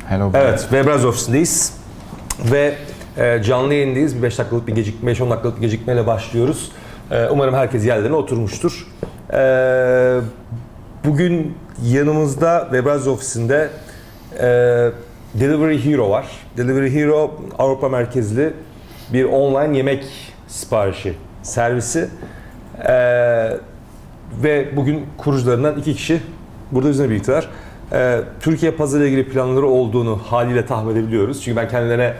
Hello. Evet, Webrazzi Ofisindeyiz ve canlı yayındayız. Bir 5 dakikalık bir gecikme, 5-10 dakikalık bir gecikmeyle başlıyoruz. Umarım herkes yerlerine oturmuştur. Bugün yanımızda Webrazzi Ofisinde Delivery Hero var. Delivery Hero Avrupa merkezli bir online yemek siparişi servisi. Ve bugün kurucularından 2 kişi burada bizimle birlikteler. Türkiye pazarı ile ilgili planları olduğunu haliyle tahmin edebiliyoruz. Çünkü ben kendilerine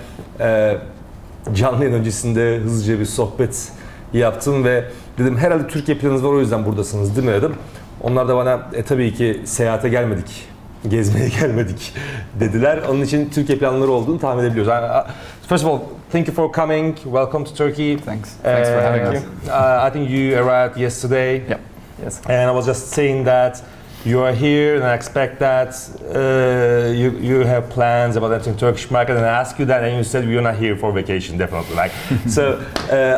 canlı yayın öncesinde hızlıca bir sohbet yaptım ve dedim herhalde Türkiye planınız var, o yüzden buradasınız değil mi dedim. Onlar da bana tabii ki seyahate gelmedik, gezmeye gelmedik dediler. Onun için Türkiye planları olduğunu tahmin edebiliyoruz. First of all, thank you for coming. Welcome to Turkey. Thanks for having us. I think you arrived yesterday. Yep. Yes. And I was just saying that you are here, and I expect that you have plans about entering Turkish market, and I asked you that, and you said you're not here for vacation, definitely. Like, so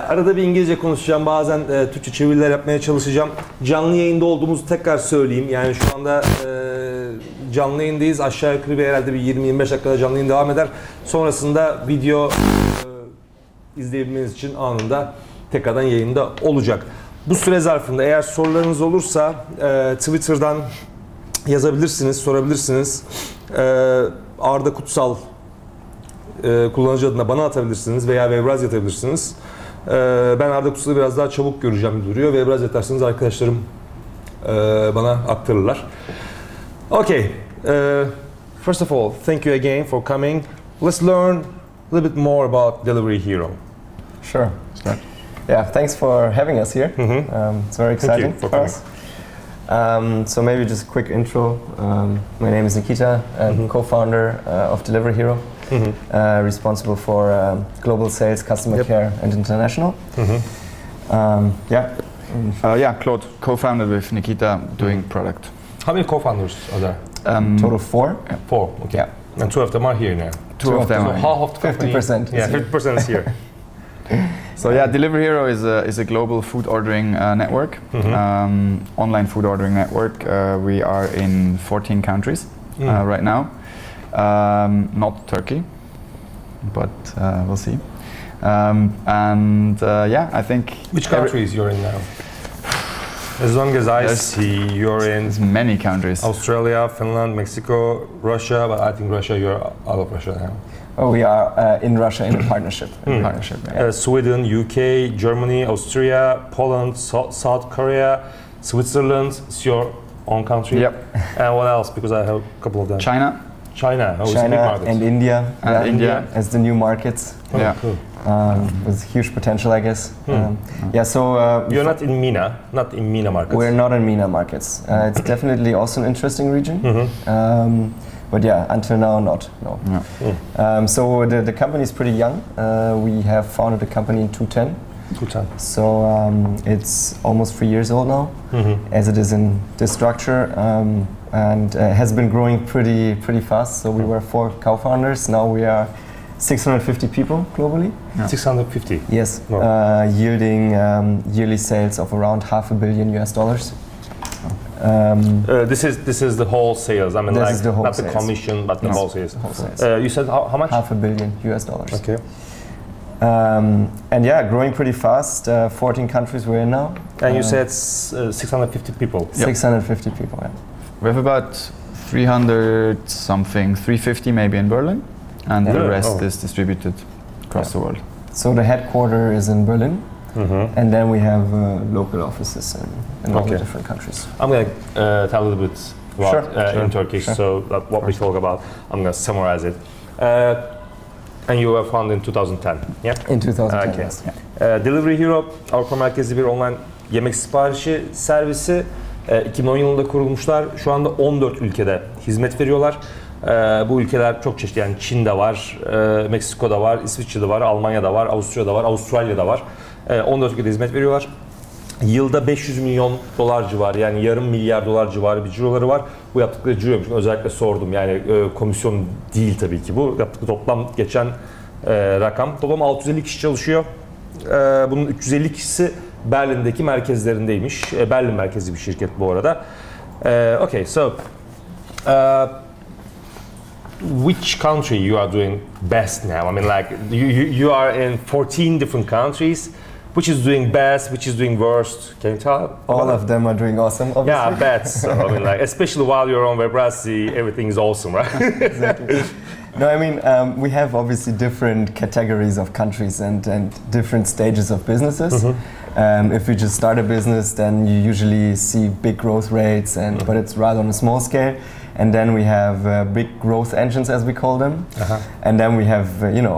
arada bir İngilizce konuşacağım, bazen Türkçe çeviriler yapmaya çalışacağım. Canlı yayında olduğumuzu tekrar söyleyeyim. Yani şu anda canlı yayındayız. Aşağı yukarı bir herhalde bir 20-25 dakikada canlı yayın devam eder. Sonrasında video izleyebilmeniz için anında tekrardan yayında olacak. Bu süre zarfında eğer sorularınız olursa Twitter'dan yazabilirsiniz, sorabilirsiniz. Arda Kutsal kullanıcı adına bana atabilirsiniz veya Webrazzi atabilirsiniz. Ben Arda Kutsal'ı biraz daha çabuk göreceğim gibi duruyor. Webrazzi atarsanız arkadaşlarım bana aktarırlar. Okay. First of all, thank you again for coming. Let's learn a little bit more about Delivery Hero. Sure. Start. Yeah, thanks for having us here. It's very exciting for us. So maybe just a quick intro. My name is Nikita, co-founder of Delivery Hero, responsible for global sales, customer care, and international. Claude, co-founded with Nikita, doing product. How many co-founders are there? Total 4. Yeah. 4, okay. Yeah. And 2 of them are here now. Two of them. So half of the company, 50%. Yeah, 50% is here. So Delivery Hero is a global food ordering network, online food ordering network. We are in 14 countries right now. Not Turkey, but we'll see. I think. Which countries you're in now? As long as I see, you're in many countries. Australia, Finland, Mexico, Russia, but I think Russia, you're out of Russia now. Oh, we are in Russia in a partnership. Sweden, UK, Germany, Austria, Poland, South Korea, Switzerland. It's your own country. Yep. And what else? Because I have a couple of them. China. China. Oh, China and India. India as the new markets. Oh, yeah. Cool. With huge potential, I guess. You're not in MENA markets. We're not in MENA markets. It's definitely also an interesting region. But yeah, until now, not. No. Yeah. So the company is pretty young. We have founded the company in 2010. 2010. So it's almost 3 years old now, as it is in this structure, and has been growing pretty fast. So we were 4 co-founders. Now we are 650 people globally. Yeah. 650. Yes, yielding yearly sales of around $500 million. This is the whole sales. I mean, this like is the whole not sales. the commission, but the whole sales. You said how much? $500 million. Okay. And yeah, growing pretty fast. 14 countries we're in now. And you said 650 people. 650 people. Yeah. We have about 300 something, 350 maybe in Berlin, and the rest is distributed across the world. So the headquarter is in Berlin. And then we have local offices in all the different countries. I'm going to tell a little bit about in Turkish, so what we talk about. I'm going to summarize it. And you were founded in 2010, yeah? In 2010, okay. yes. Yeah. Delivery Hero, Avrupa merkezli bir online yemek siparişi servisi. 2010 yılında kurulmuşlar. Şu anda 14 ülkede hizmet veriyorlar. Bu ülkeler çok çeşitli, yani Çin'de var, Meksiko'da var, İsviçre'de var, Almanya'da var, Avusturya'da var, Avustralya'da var. 14 ülkede hizmet veriyorlar. Yılda 500 milyon dolar civarı, yani yarım milyar dolar civarı bir ciroları var. Bu yaptıkları ciroymuş. Özellikle sordum, yani komisyon değil tabii ki bu. Yaptıkları toplam geçen rakam. Toplam 650 kişi çalışıyor. Bunun 350 kişisi Berlin'deki merkezlerindeymiş. Berlin merkezli bir şirket bu arada. Okay, so which country you are doing best now? I mean, like you are in 14 different countries. Which is doing best? Which is doing worst? Can you tell? All of them are doing awesome, obviously. Yeah, I bet. So, I mean, like, especially while you're on Webrazzi, everything is awesome, right? Exactly. No, I mean, we have obviously different categories of countries and different stages of businesses. If we just start a business, then you usually see big growth rates, but it's rather on a small scale. And then we have big growth engines, as we call them. And then we have,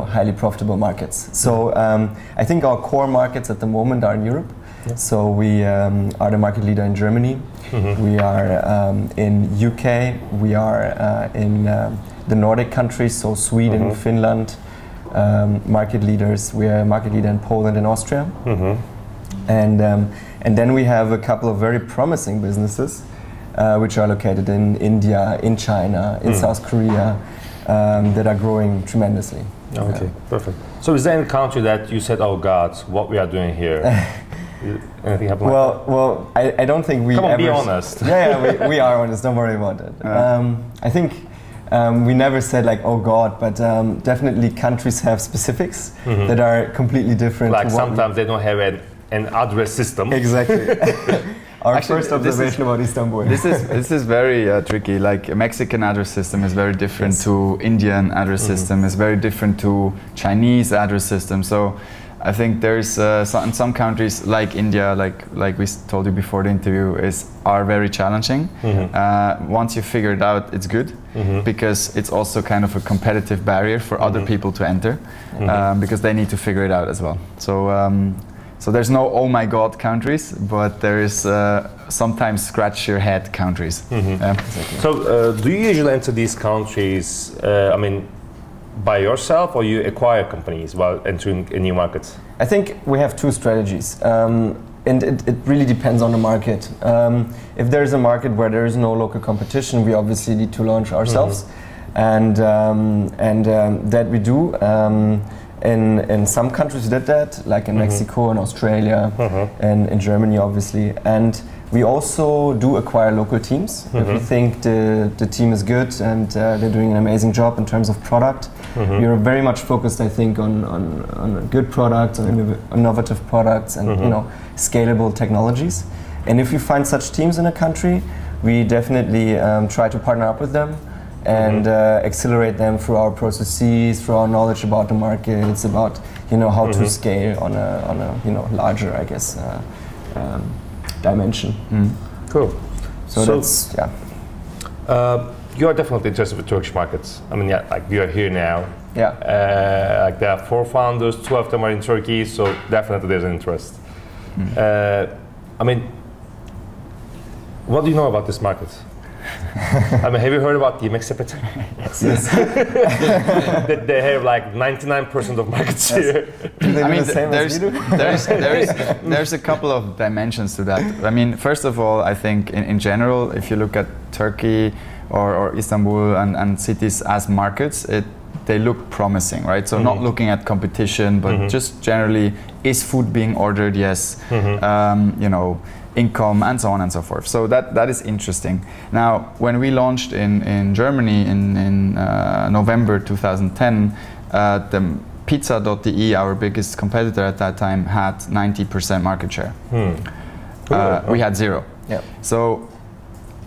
highly profitable markets. So I think our core markets at the moment are in Europe. So we are the market leader in Germany. We are in UK. We are in the Nordic countries, so Sweden, Finland, market leaders. We are a market leader in Poland and Austria. And then we have a couple of very promising businesses which are located in India, in China, in South Korea, that are growing tremendously. Okay, perfect. So is there any country that you said, oh God, what we are doing here? Anything happen? Well, I don't think we Come on, ever... be honest. we are honest, don't worry about it. I think we never said like, oh God, but definitely countries have specifics that are completely different. Like sometimes they don't have an address system. Exactly. Our Actually, first observation about Istanbul. This is very tricky. Like a Mexican address system is very different to Indian address system. Is very different to Chinese address system. So I think there's in some countries like India, like we told you before the interview, are very challenging. Once you figure it out, it's good because it's also kind of a competitive barrier for other people to enter because they need to figure it out as well. So there's no oh my God countries, but there is sometimes scratch your head countries. Exactly. So do you usually enter these countries, by yourself, or you acquire companies while entering a new market? I think we have two strategies, and it really depends on the market. If there is a market where there is no local competition, we obviously need to launch ourselves, and that we do. In some countries did that, like in Mexico and Australia, and in Germany obviously. And we also do acquire local teams. If we think the team is good and they're doing an amazing job in terms of product. We are very much focused, I think, on good products, on innovative products, and scalable technologies. And if we find such teams in a country, we definitely try to partner up with them and accelerate them through our processes, through our knowledge about the markets, about how to scale on a larger, I guess, dimension. Cool. So that's you are definitely interested in Turkish markets. I mean, like we are here now. Like there are 4 founders, 2 of them are in Turkey, so definitely there's an interest. I mean, what do you know about this market? I mean, have you heard about the Yemek Sepeti? Yes. They have like 99% of market share. I mean, there's a couple of dimensions to that. I mean, first of all, I think in general, if you look at Turkey or Istanbul and cities as markets, they look promising, right? So not looking at competition, but just generally, is food being ordered? Yes. Income and so on and so forth. So that is interesting. Now, when we launched in Germany in November 2010, the Pizza.de, our biggest competitor at that time, had 90% market share. We had 0. So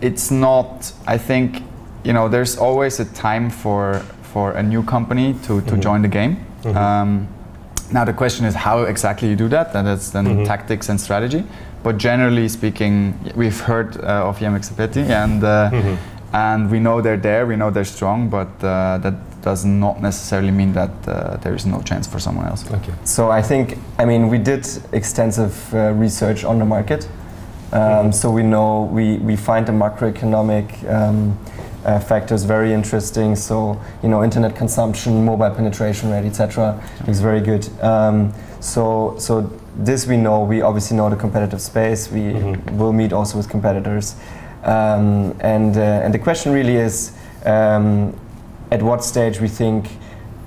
it's not, I think, there's always a time for a new company to join the game. Now the question is how exactly you do that, and that's then tactics and strategy. But generally speaking, we've heard of Yemek Sepeti, and we know they're there, we know they're strong, but that does not necessarily mean that there is no chance for someone else. Okay. So I think, we did extensive research on the market. So we know, we find the macroeconomic factors very interesting. So, internet consumption, mobile penetration rate, etc. is very good. So this we know. We obviously know the competitive space. We will meet also with competitors, and the question really is, at what stage we think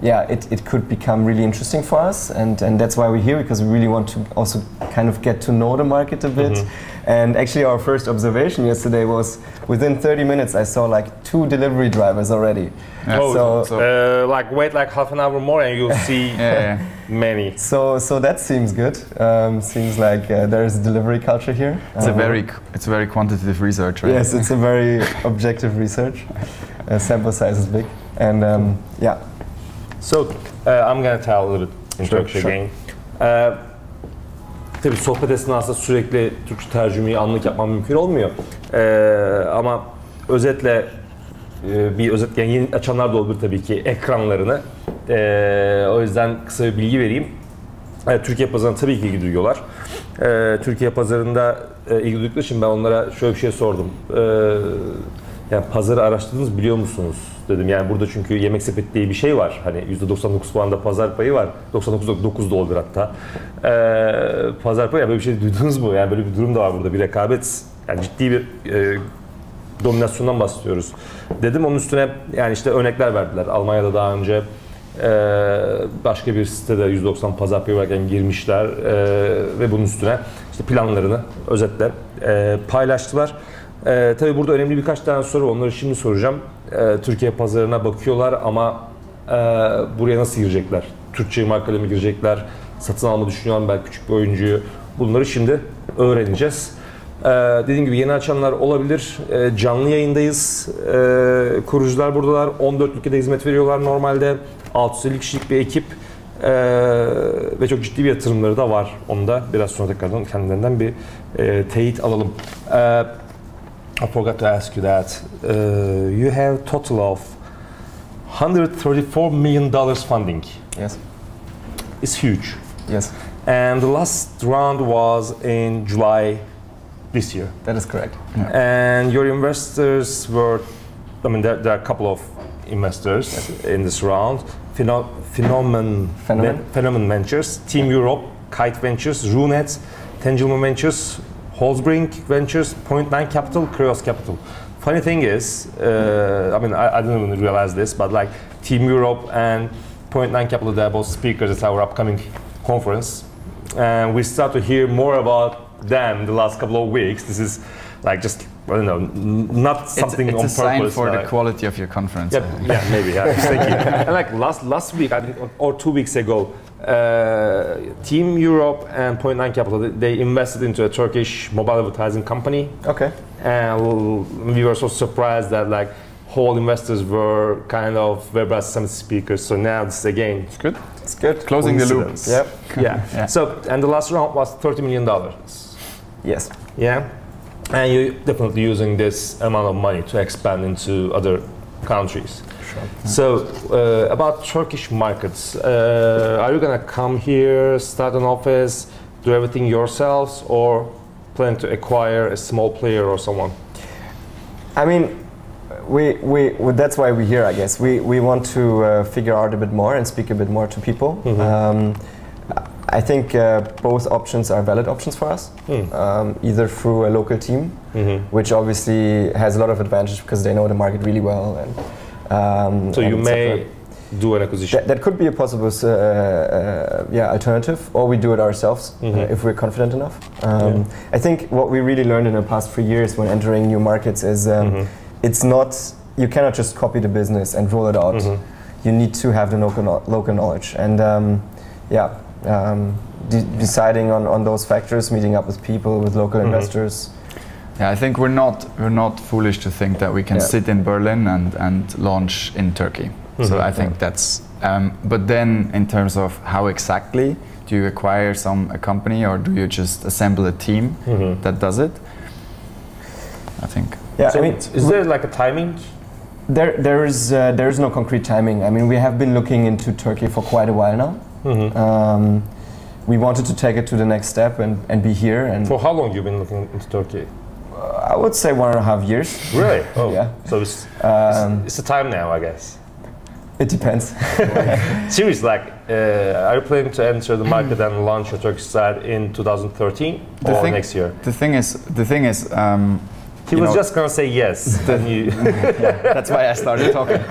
yeah, it could become really interesting for us, and that's why we're here, because we really want to also kind of get to know the market a bit. And actually our first observation yesterday was within 30 minutes I saw like 2 delivery drivers already. Yeah. Oh, so like wait like half an hour more and you'll see many. So that seems good. Seems like there is a delivery culture here. It's a very quantitative research, right? Yes, it's a very objective research. Sample size is big, and yeah. So I'm gonna tell a little bit in Turkish again. Tabii sohbet esnasında sürekli Türkçe tercümeyi anlık yapmam mümkün olmuyor. Ama özetle bir özet, yani yeni açanlar da olabilir tabii ki ekranlarını. O yüzden kısa bir bilgi vereyim. Türkiye pazarına tabii ki ilgi duyuyorlar. Türkiye pazarında ilgi duydukları için ben onlara şöyle bir şey sordum. Yani pazarı araştırdınız, biliyor musunuz dedim. Yani burada çünkü Yemek Sepeti diye bir şey var. Hani %99 falan da pazar payı var. 99.9 da olur hatta. Pazar payı, böyle bir şey duydunuz mu? Yani böyle bir durum da var burada. Bir rekabet, yani ciddi bir dominasyondan bahsediyoruz dedim. Onun üstüne yani işte örnekler verdiler. Almanya'da daha önce başka bir sitede %90 pazar payı varken girmişler ve bunun üstüne işte planlarını özetle paylaştılar. Tabii burada önemli birkaç tane soru var. Onları şimdi soracağım. Türkiye pazarına bakıyorlar ama buraya nasıl girecekler? Türkçe markayla mı girecekler? Satın alma düşünüyorlar belki küçük bir oyuncuyu. Bunları şimdi öğreneceğiz. Dediğim gibi yeni açanlar olabilir. Canlı yayındayız. Kurucular buradalar. 14 ülkede hizmet veriyorlar normalde. 650 kişilik bir ekip. Ve çok ciddi bir yatırımları da var. Onu da biraz sonra tekrardan kendilerinden bir teyit alalım. I forgot to ask you that. You have total of $134 million funding. Yes. It's huge. Yes. And the last round was in July this year. That is correct. Yeah. And your investors were, I mean, there are a couple of investors in this round. Phenomen Ventures, Team Europe, Kite Ventures, Runet, Tangible Ventures, Holzbrink Ventures, Point 9 Capital, Kreos Capital. Funny thing is, I mean, I didn't even realize this, but like Team Europe and Point 9 Capital, they're both speakers at our upcoming conference. And we start to hear more about them the last couple of weeks. This is like just, I don't know, not something it's on a sign purpose. for the quality of your conference. Yeah, maybe. Yeah, thank you. And like last week, I think, or 2 weeks ago, Team Europe and Point 9 Capital, they invested into a Turkish mobile advertising company. Okay. And we were so surprised that like whole investors were kind of Webrazzi Summit speakers. So now this again, It's good. It's good. Closing the loop. Yep. Yeah. Yeah. So, and the last round was $30 million. Yes. Yeah. And you're definitely using this amount of money to expand into other countries. Sure. So, about Turkish markets, are you gonna come here, start an office, do everything yourselves, or plan to acquire a small player or someone? I mean, we that's why we're here, I guess. We want to figure out a bit more and speak a bit more to people. I think both options are valid options for us, either through a local team, which obviously has a lot of advantage because they know the market really well. And so you may do an acquisition. That could be a possible alternative, or we do it ourselves if we're confident enough. I think what we really learned in the past 3 years when entering new markets is it's not, you cannot just copy the business and roll it out. You need to have the local knowledge, and deciding on those factors, meeting up with people, with local investors. Yeah, I think we're not foolish to think that we can sit in Berlin and launch in Turkey. So I think that's. But then, in terms of how exactly do you acquire a company, or do you just assemble a team that does it? I think. Yeah, So I mean, is there like a timing? there is no concrete timing. I mean, we have been looking into Turkey for quite a while now. We wanted to take it to the next step and be here. And For how long have you been looking into Turkey? I would say 1.5 years. Really? Oh, Yeah. So it's the time now, I guess. It depends. Seriously, like, are you planning to enter the market and launch your Turkish side in 2013 or next year? The thing is, He was just gonna say yes. Yeah, that's why I started talking.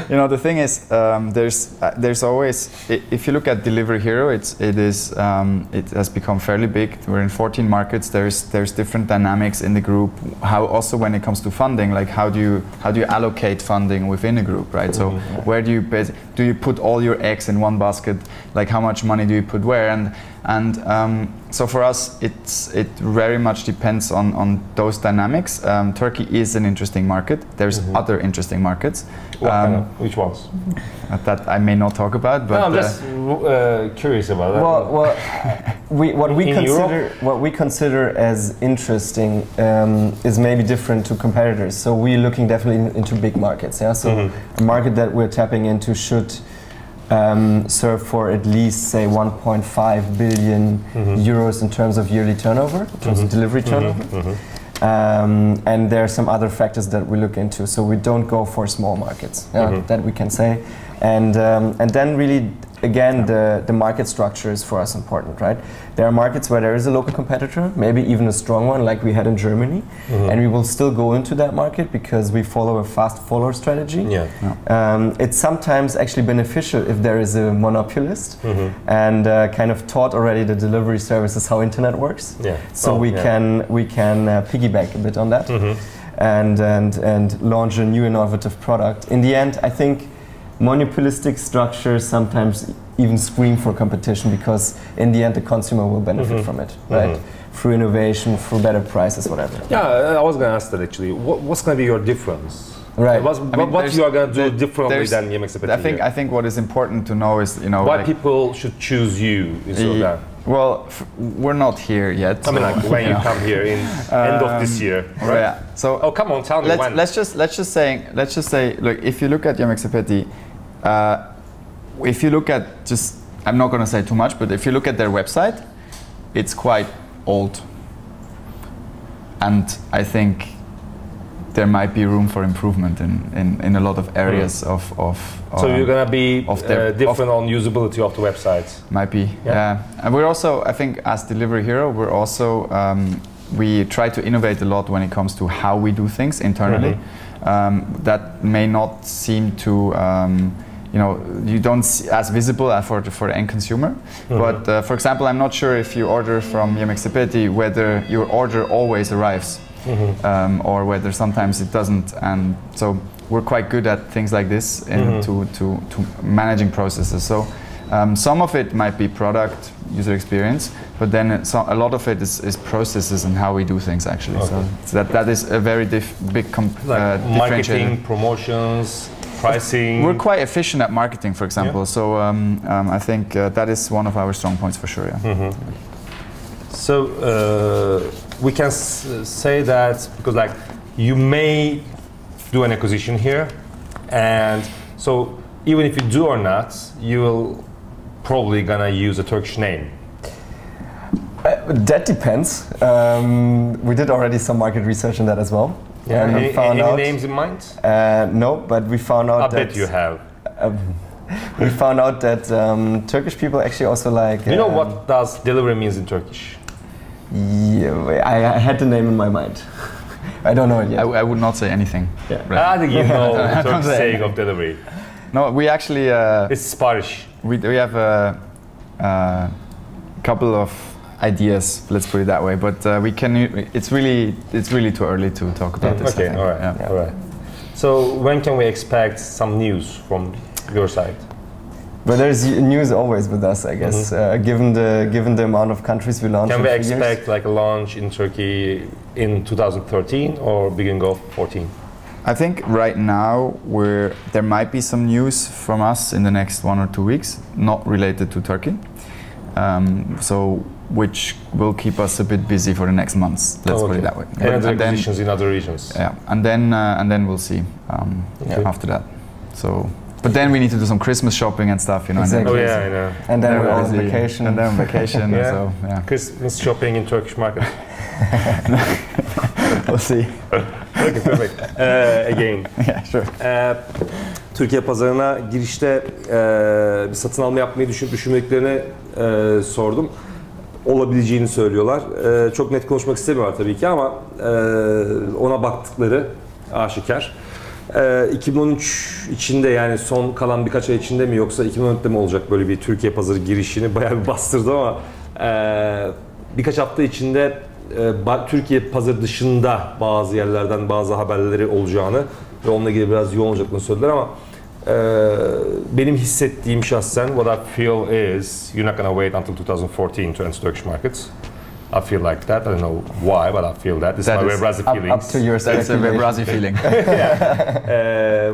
You know, the thing is, there's always, if you look at Delivery Hero, it has become fairly big. We're in 14 markets. There's different dynamics in the group. How also when it comes to funding, like how do you allocate funding within a group, right? So where do you put all your eggs in one basket? Like how much money do you put where? And so for us, it very much depends on those dynamics. Turkey is an interesting market. There's other interesting markets. Which ones? That I may not talk about, but no, I'm just curious about that. Well, what we consider as interesting is maybe different to competitors. So we're looking definitely into big markets. Yeah, so a market that we're tapping into should serve for at least, say, 1.5 billion euros in terms of yearly turnover, in terms of delivery turnover. And there are some other factors that we look into. So we don't go for small markets, that we can say. And then really, again, the market structure is for us important, right? There are markets where there is a local competitor, maybe even a strong one like we had in Germany, and we will still go into that market because we follow a fast follower strategy. It's sometimes actually beneficial if there is a monopolist and kind of taught already the delivery services how internet works. So we can piggyback a bit on that and launch a new innovative product. In the end, I think monopolistic structures sometimes even scream for competition because in the end the consumer will benefit from it, right? Through innovation, through better prices, whatever. Yeah, I was going to ask that actually. What's going to be your difference? Right. What you are going to do differently than Yemek-Sepeti? I think what is important to know is, you know, why people should choose you instead of that. Well, we're not here yet. I mean, like when you come here in end of this year, right? Yeah. So come on, tell me when. Let's just say, look, if you look at Yemek-Sepeti, if you look at I'm not going to say too much, but if you look at their website, it's quite old, and I think there might be room for improvement in a lot of areas so you're gonna be different on usability of the website. Might be, yeah. And we're also, I think, as Delivery Hero, we're also we try to innovate a lot when it comes to how we do things internally. That may not seem to. You know, you don't see as visible for the end consumer. But for example, I'm not sure if you order from Yemek-Sepeti whether your order always arrives. Or whether sometimes it doesn't, and so we're quite good at things like this to managing processes. So some of it might be product user experience, but then a lot of it is processes and how we do things actually. So that is a very big marketing, promotions, pricing. We're quite efficient at marketing, for example. So I think that is one of our strong points for sure. Yeah. So we can say that because like you may do an acquisition here, and so even if you do or not, you will probably gonna use a Turkish name. That depends. We did already some market research on that as well. Yeah. Any names in mind? No, but we found out. I bet you have. We found out that Turkish people actually also like. You know what does delivery means in Turkish? Yeah, I had the name in my mind. I don't know it yet. I would not say anything. Yeah. Right. I think you know the Turkish saying of delivery. No, we actually. It's Spanish. We have a couple of ideas. Let's put it that way. But we can. It's really too early to talk about this. Okay. All right. All right. So when can we expect some news from your side? But there's news always with us, I guess. Given the amount of countries we launched. Can we expect like a launch in Turkey in 2013 or beginning of 14? I think right now there might be some news from us in the next 1 or 2 weeks, not related to Turkey. So which will keep us a bit busy for the next months. Let's put it that way. And acquisitions in other regions. Yeah, and then we'll see after that. So. But then we need to do some Christmas shopping and stuff, you know. Exactly. Oh yeah, I know. And then we're on vacation. And then on vacation. So yeah. Christmas shopping in Turkish market. We'll see. Okay, perfect. Again. Yeah, sure. Türkiye pazarına girişte bir satın alma yapmayı düşündüklerini sordum. olabileceğini söylüyorlar. Çok net konuşmak istemiyorlar tabii ki ama ona baktıkları aşikar. 2013 içinde yani son kalan birkaç ay içinde mi yoksa 2014'te mi olacak böyle bir Türkiye pazarı girişini bayağı bir bastırdı ama birkaç hafta içinde Türkiye pazarı dışında bazı yerlerden bazı haberleri olacağını ve onunla ilgili biraz yoğun olacaklarını söylediler ama benim hissettiğim şahsen what I feel is you're not going to wait until 2014 to enter Turkish markets. I feel like that. I don't know why, but I feel that. This is my Webrazzi feelings. Up to your That's a Webrazzi feeling.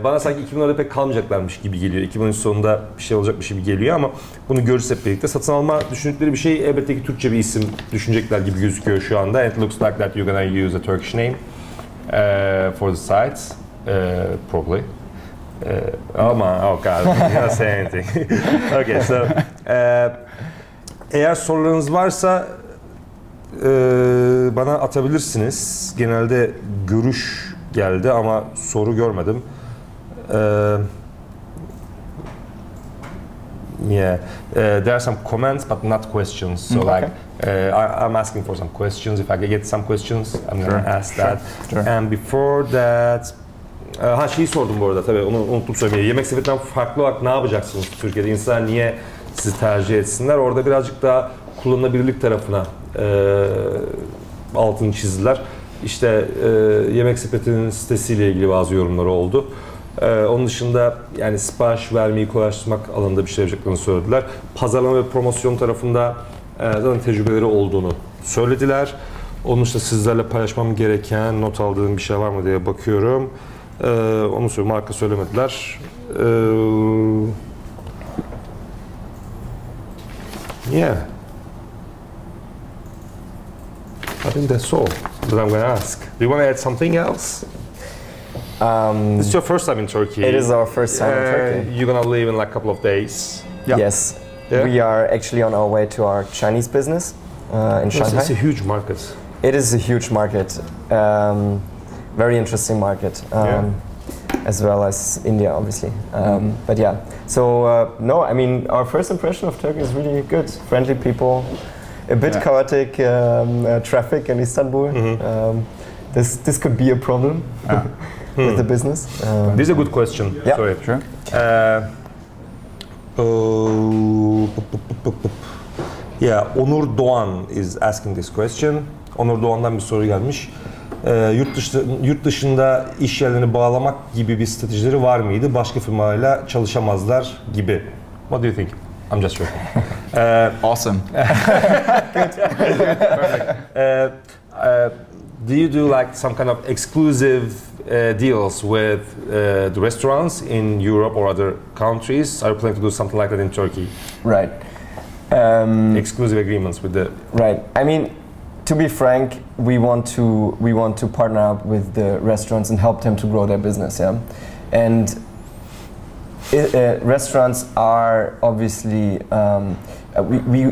Bana sanki 2010'da pek kalmayacaklarmış gibi geliyor. 2013 sonunda bir şey olacakmış gibi geliyor ama bunu görürüz hep birlikte. Satın alma düşündükleri bir şey elbette ki Türkçe bir isim düşünecekler gibi gözüküyor şu anda. It looks like that you're going to use a Turkish name for the site, probably. Oh god, you're not saying anything. Okay, so eğer sorularınız varsa bana atabilirsiniz. Genelde görüş geldi ama soru görmedim. There are some comments but not questions. So like I'm asking for some questions. If I get some questions, I'm going to ask that. Sure. And before that, şeyi sordum bu arada tabii onu unuttum söylemeyi. Yemek sepetinden farklı olarak ne yapacaksınız Türkiye'de? İnsanlar niye sizi tercih etsinler? Orada birazcık daha kullanılabilirlik tarafına altını çizdiler. İşte yemek sepetinin sitesiyle ilgili bazı yorumları oldu. Onun dışında yani sipariş vermeyi kolaylaştırmak alanında bir şey yapacaklarını söylediler. Pazarlama ve promosyon tarafında zaten tecrübeleri olduğunu söylediler. Onun dışında sizlerle paylaşmam gereken not aldığım bir şey var mı diye bakıyorum. Onu söyleyeyim, marka söylemediler. Yeah. I think that's all that I'm going to ask. Do you want to add something else? This is your first time in Turkey. It is our first time in Turkey. You're going to leave in like a couple of days. Yeah. Yes. Yeah. We are actually on our way to our Chinese business in Shanghai. It's a huge market. It is a huge market. Very interesting market. As well as India, obviously. But yeah, so no, I mean, our first impression of Turkey is really good. Friendly people, a bit chaotic traffic in Istanbul. This could be a problem with the business. This is a good question. Yeah, sorry. sure. Yeah, Onur Doğan is asking this question. Onur Doğan'dan bir soru gelmiş. Yurt dışında iş yerlerini bağlamak gibi bir stratejileri var mıydı? Başka firmalarla çalışamazlar gibi. What do you think? I'm just joking. Awesome. Good. Perfect. Do you do like some kind of exclusive deals with the restaurants in Europe or other countries? Are you planning to do something like that in Turkey? Right. Exclusive agreements with the. Right. I mean, to be frank, we want to partner up with the restaurants and help them to grow their business. Yeah, and restaurants are obviously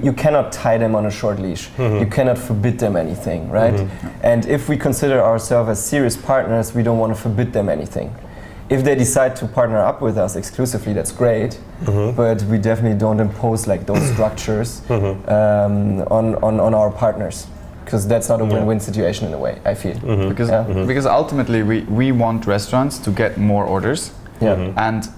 you cannot tie them on a short leash. You cannot forbid them anything, right? And if we consider ourselves as serious partners, we don't want to forbid them anything. If they decide to partner up with us exclusively, that's great, but we definitely don't impose like those structures on our partners. Because that's not a win-win situation in a way, I feel. Because ultimately we want restaurants to get more orders. And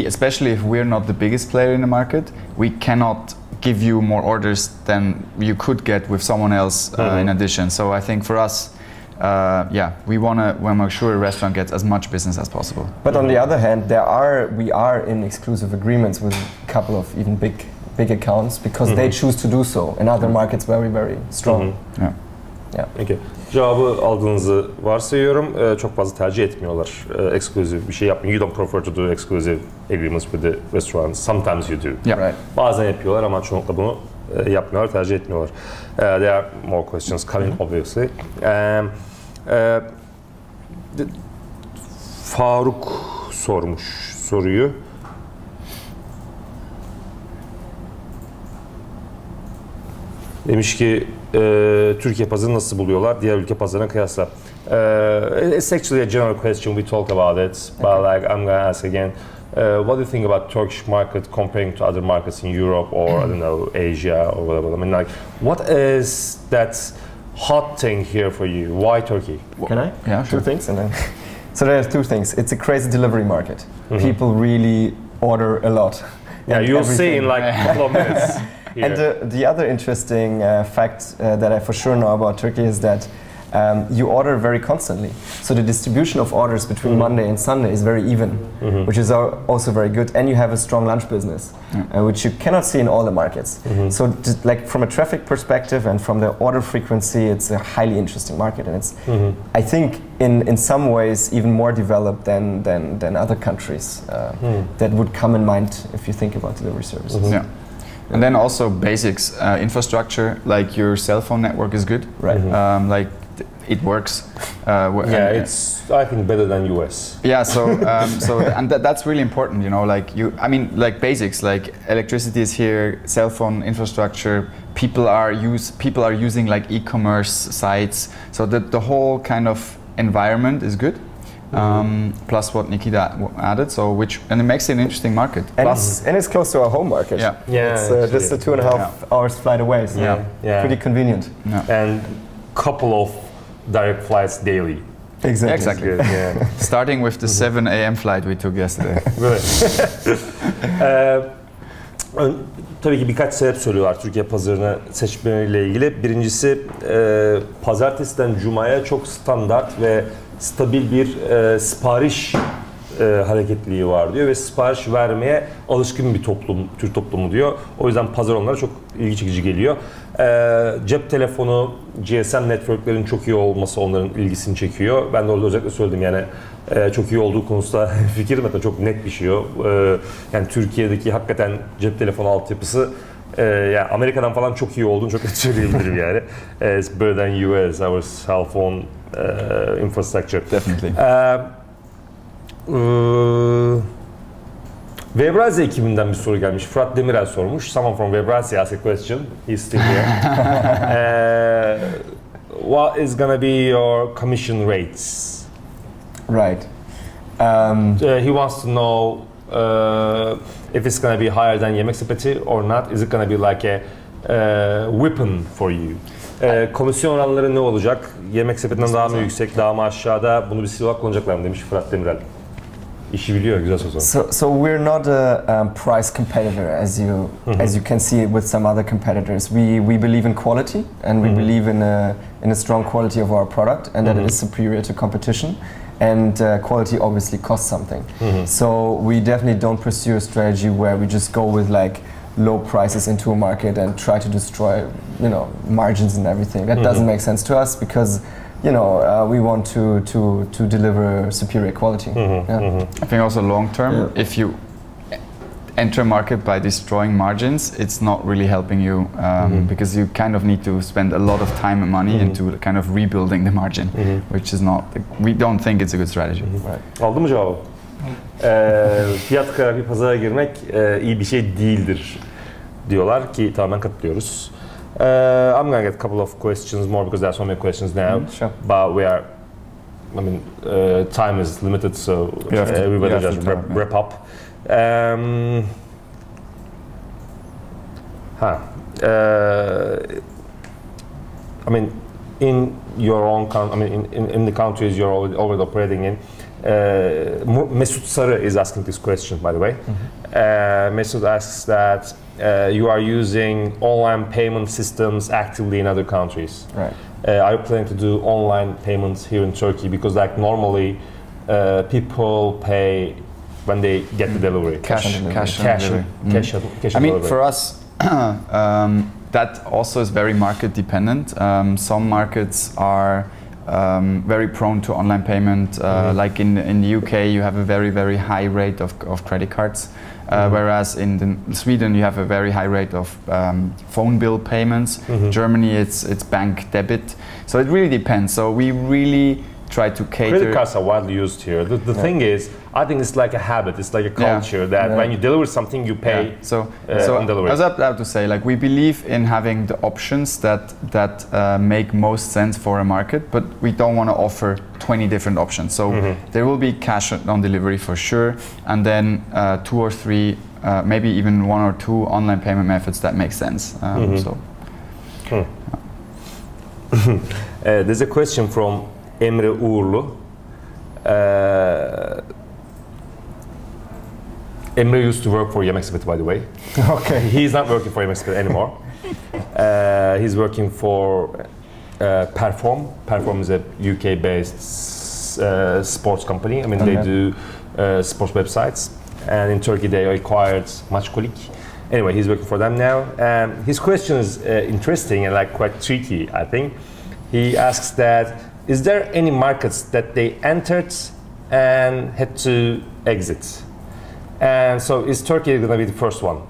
especially if we're not the biggest player in the market, we cannot give you more orders than you could get with someone else in addition. So I think for us, we want to make sure a restaurant gets as much business as possible. But on the other hand, we are in exclusive agreements with a couple of even big accounts because they choose to do so. In other markets, very, very strong. Okay. Cevabı aldığınızı varsayıyorum. Çok fazla tercih etmiyorlar. Exclusive bir şey yapmıyor. You don't prefer to do exclusive agreements with the restaurants. Sometimes you do. Right. Bazen yapıyorlar ama çoğunlukla bunu yapmıyorlar, tercih etmiyorlar. There are more questions coming, obviously. Faruk sormuş soruyu. Demiş ki Türkiye pazarını nasıl buluyorlar diğer ülke pazarına kıyasla? It's actually a general question. We talk about it, but like I'm gonna ask again. What do you think about Turkish market comparing to other markets in Europe or I don't know, Asia or whatever? I mean, like, what is that hot thing here for you? Why Turkey? Can I? Yeah, sure. Two things, and then. So there's two things. It's a crazy delivery market. People really order a lot. Yeah, you'll see in like a couple of minutes. Here. And the other interesting fact that I for sure know about Turkey is that you order very constantly. So the distribution of orders between Monday and Sunday is very even, which is also very good. And you have a strong lunch business, which you cannot see in all the markets. So just like from a traffic perspective and from the order frequency, it's a highly interesting market. And it's, I think, in some ways even more developed than other countries that would come in mind if you think about delivery services. Yeah. And then also basics, infrastructure, like your cell phone network is good. Right. Like it works. Yeah, it's I think better than US. Yeah, so and that's really important, you know. Like I mean, like basics, like electricity is here, cell phone infrastructure. People are using like e-commerce sites. So the whole kind of environment is good. Plus what Nikita added, and it makes it an interesting market. And it's close to our home market. Yeah, it's just a 2.5 hours flight away. So pretty convenient. Yeah. And couple of direct flights daily. Exactly. Yeah. Starting with the 7 a.m. flight we took yesterday. Really? Tabii ki birkaç sebep söylüyorlar Türkiye pazarını seçmeleriyle ilgili. Birincisi pazartesiden cumaya çok standart ve stabil bir sipariş hareketliği var diyor ve sipariş vermeye alışkın bir toplum, Türk toplumu diyor. O yüzden pazar onlara çok ilgi çekici geliyor. Cep telefonu, GSM networklerin çok iyi olması onların ilgisini çekiyor. Ben de orada özellikle söyledim yani çok iyi olduğu konusunda fikrim hatta çok net bir şey o. Yani Türkiye'deki hakikaten cep telefonu altyapısı yani Amerika'dan falan çok iyi olduğunu çok net söyleyebilirim yani. It's better than US, our cell phone infrastructure. Definitely. Webrazzi ekibinden bir soru gelmiş. Fırat Demirel sormuş. Someone from Webrazzi asked a question. He's still here. What is gonna be your commission rates? Right. He wants to know if it's gonna be higher than Yemek Sepeti or not. Is it gonna be like a weapon for you? Komisyon oranları ne olacak? Yemek Sepeti'nden daha mı yüksek, daha mı aşağıda? Bunu bir silah kullanacaklar mı demiş Fırat Demirel. İşi biliyor, güzel soru. So we're not a price competitor as you can see with some other competitors. We believe in quality and we believe in a strong quality of our product and that it is superior to competition. And quality obviously costs something. So we definitely don't pursue a strategy where we just go with like low prices into a market and try to destroy, you know, margins and everything. That doesn't make sense to us because, you know, we want to deliver superior quality. I think also long term, if you enter a market by destroying margins, it's not really helping you because you kind of need to spend a lot of time and money into kind of rebuilding the margin, which is not. We don't think it's a good strategy. Right. Aldı mı cevabı? Fiyat kırarak bir pazara girmek iyi bir şey değildir diyorlar ki tamamen katılıyoruz. I'm gonna get a couple of questions more because there are so many questions now. Sure. But we are, I mean, time is limited, so we better just wrap up. I mean, in your own country, I mean, in the countries you're already operating in, Mesut Sarı is asking this question, by the way. Mesut asks that you are using online payment systems actively in other countries. Right. Are you planning to do online payments here in Turkey? Because like normally people pay when they get the delivery. Cash on Cash I mean, delivery. for us, that also is very market dependent. Some markets are very prone to online payment. Like in the UK, you have a very high rate of credit cards, whereas in Sweden you have a very high rate of phone bill payments. Germany, it's bank debit. So it really depends. So we really try to cater. Credit cards are widely used here. The thing is, I think it's like a habit. It's like a culture that when you deliver something, you pay. So on delivery. I was about to say, like, we believe in having the options that make most sense for a market, but we don't want to offer 20 different options. So there will be cash on delivery for sure, and then 2 or 3, maybe even 1 or 2 online payment methods that make sense. There's a question from Emre Uğurlu. Emre used to work for Yemek Sepeti, by the way. Okay. He's not working for Yemek Sepeti anymore. He's working for Perform. Perform is a UK-based sports company. I mean, they do sports websites. And in Turkey, they acquired Maçkolik. Anyway, he's working for them now. His question is interesting and like quite tricky, I think. He asks that, is there any markets that they entered and had to exit? And so is Turkey going to be the first one?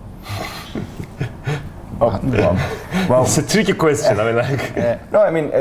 Well, it's a tricky question. I mean, like, no, I mean,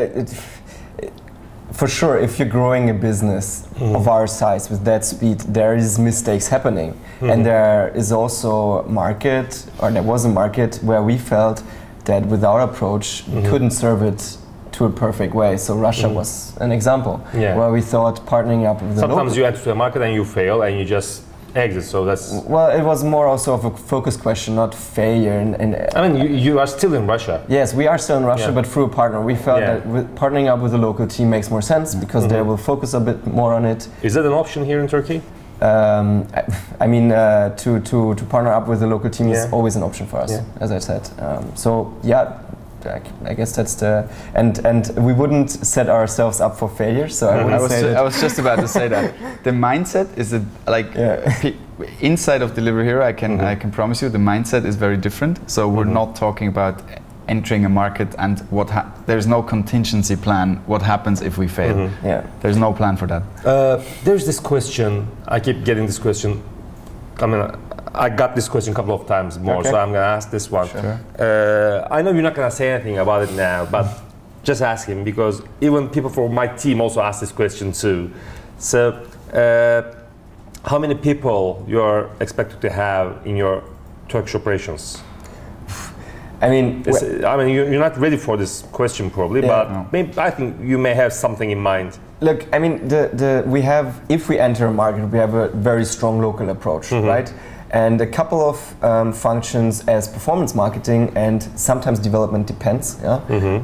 for sure, if you're growing a business of our size with that speed, there is mistakes happening. And there is also a market, or there was a market where we felt that with our approach, we couldn't serve it to a perfect way. So Russia was an example where we thought partnering up with sometimes you enter to a market and you fail and you just exit. So that's well, it was more also of a focus question, not failure. And I mean, you are still in Russia. Yes, we are still in Russia, but through a partner. We felt that partnering up with a local team makes more sense because they will focus a bit more on it. Is that an option here in Turkey? I mean, to partner up with a local team is always an option for us, as I said. So yeah, I guess that's the and we wouldn't set ourselves up for failure. So I was just about to say that the mindset is inside of Delivery Hero. I can promise you the mindset is very different. So we're not talking about entering a market and there's no contingency plan. What happens if we fail? There's no plan for that. There's this question. I keep getting this question. I mean, I got this question a couple of times more, so I'm going to ask this one. Sure. I know you're not going to say anything about it now, but just ask him because even people from my team also ask this question too. So, how many people you are expected to have in your Turkish operations? I mean, you're not ready for this question probably, but maybe, I think you may have something in mind. Look, I mean, if we enter a market, we have a very strong local approach, right? And a couple of functions as performance marketing and sometimes development depends.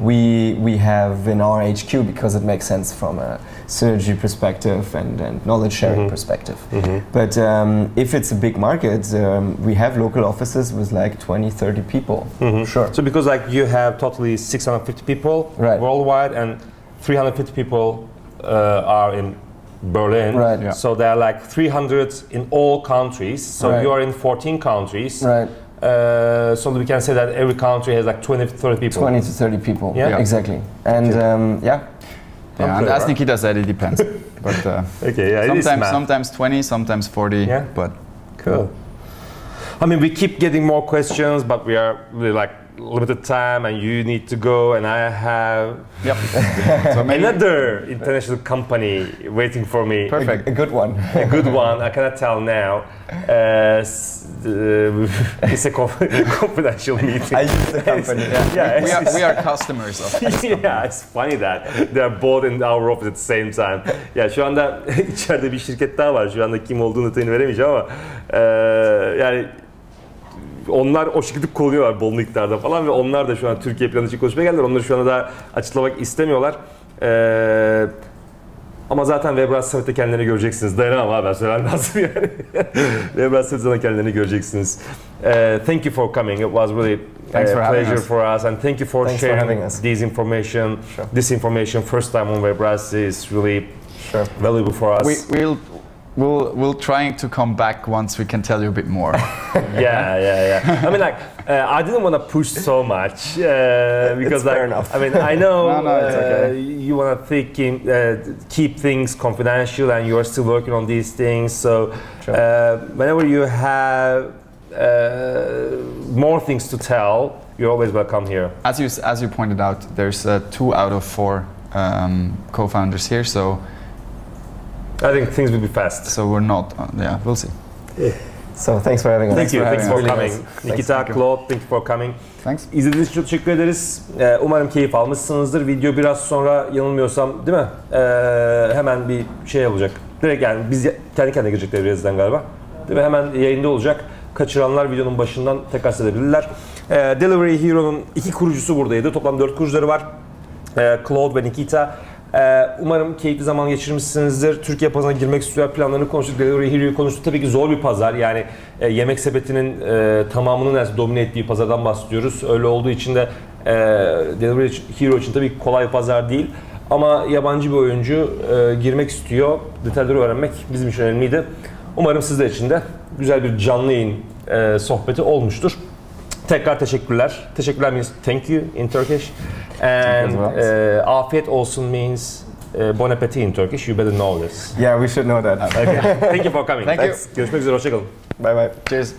We have in our HQ because it makes sense from a synergy perspective and knowledge sharing perspective. But if it's a big market, we have local offices with like 20, 30 people. Sure. So because like you have totally 650 people worldwide and 350 people are in Berlin, right? So there are like 300 in all countries. So you are in 14 countries, right? So we can say that every country has like 20 to 30 people. 20 to 30 people, exactly. And and as Nikita said, it depends. But sometimes 20, sometimes 40. But cool. I mean, we keep getting more questions, but we are really like limited time and you need to go and I have so another international company waiting for me. Perfect. A good one. A good one. I cannot tell now. It's a confidential meeting. I use the company. We are customers of it's funny that they are both in our office at the same time. Şu anda içeride bir şirket daha var. Şu anda kim olduğunu detayını veremeyeceğim ama yani onlar o şekilde kullanıyorlar bol miktarda falan ve onlar da şu an Türkiye planı için konuşmaya geldiler. Onları şu anda da açıklamak istemiyorlar. Ama zaten Webrazzi Ofisinde kendilerini göreceksiniz. Dayanamam abi, ben söylemem lazım yani. Webrazzi Ofisinde kendilerini göreceksiniz. Thank you for coming. It was really a pleasure for us, and thank you for sharing this information. First time on Webrazzi is really valuable for us. We'll trying to come back once we can tell you a bit more. I mean, like, I didn't want to push so much because, fair enough. I mean, I know it's okay. you want to keep things confidential, and you are still working on these things. So, whenever you have more things to tell, you're always welcome here. As you pointed out, there's 2 out of 4 co-founders here, so I think things will be fast. So we're not. Yeah, we'll see. So thanks for having us. Thanks for Really coming. nice. Nikita, Claude, thank you for coming. Thanks. İzlediğiniz için çok teşekkür ederiz. Umarım keyif almışsınızdır. Video biraz sonra yanılmıyorsam değil mi? Hemen bir şey olacak. Direkt yani biz kendi kendine girecekler birazdan galiba. Değil mi? Hemen yayında olacak. Kaçıranlar videonun başından tekrar seyredebilirler. Delivery Hero'nun 2 kurucusu buradaydı. Toplam 4 kurucuları var. Claude ve Nikita. Umarım keyifli zaman geçirmişsinizdir. Türkiye pazarına girmek istiyor, planlarını konuştuk, Delivery Hero'yu konuştuk. Tabii ki zor bir pazar. Yani yemek sepetinin tamamının neredeyse domine ettiği pazardan bahsediyoruz. Öyle olduğu için de Delivery Hero için tabii kolay bir pazar değil. Ama yabancı bir oyuncu girmek istiyor. Detayları öğrenmek bizim için önemliydi. Umarım sizler için de güzel bir canlı yayın sohbeti olmuştur. Tekrar teşekkürler. Teşekkürler means thank you in Turkish. And afiyet olsun means bon appetit in Turkish. You better know this. Yeah, we should know that. Okay. Thank you for coming. Thank you. Görüşmek üzere. Hoşçakalın. Bye bye. Cheers.